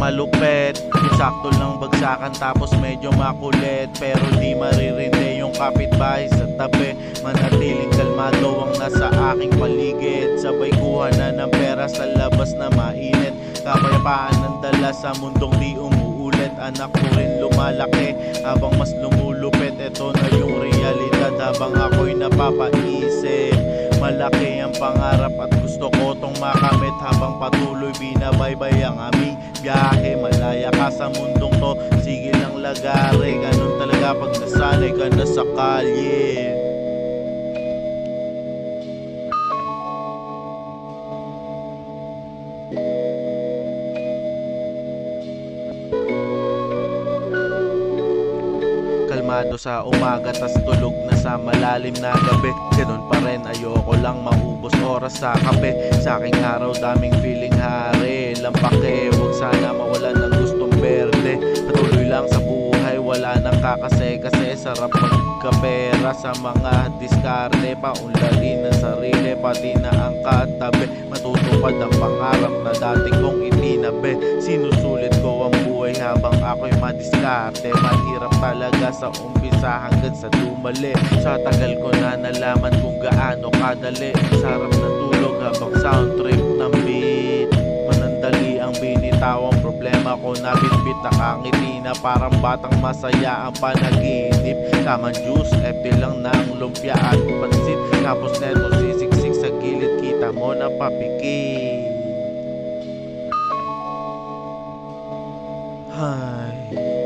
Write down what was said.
malupet, yung sakto lang bagsakan tapos medyo makulit. Pero di maririndi yung kapitbahay sa tabi. Manatiling kalmado ang nasa aking paligid. Sabay kuha na ng pera sa labas na mainit. Kapayapaan ng dala sa mundong di umuulit. Anak ko rin lumalaki habang mas lumulupit. Ito na yung realidad habang ako'y napapaisip. Malaki ang pangarap at gusto ko tong makamit. Habang patuloy binabaybay ang aming biyahe. Malaya ka sa mundong to, sige lang lagare. Ganun talaga pag nasanay ka na sa kalye. Kalmado sa umaga tas tulog na sa malalim na gabi. Ganun pa rin, ayoko lang maubos oras sa kape. Sa aking araw daming feeling hari. Lampake, huwag sana mawalan ng gustong berde. Patuloy lang sa buhay, wala nang kakase. Kasi sarap magkapera sa mga diskarte. Paunlarin ang sarili, pati na ang katabi. Matutupad ang pangarap na dati kong itinabi. Sinusulit ko ang buhay habang ako'y madiskarte. Mahirap talaga sa umpisa hanggang sa dumali. Sa tagal ko na nalaman kung gaano kadali. Sarap na tulog habang sound trip ng beat. Manandali ang binitaw, ang problema ko na bitbit. Nakangiti na parang batang masaya ang panaginip. Tamang juice, FD lang ng lumpia at pansit. Tapos neto sisiksik sa gilid, kita mo na papikit. Hi.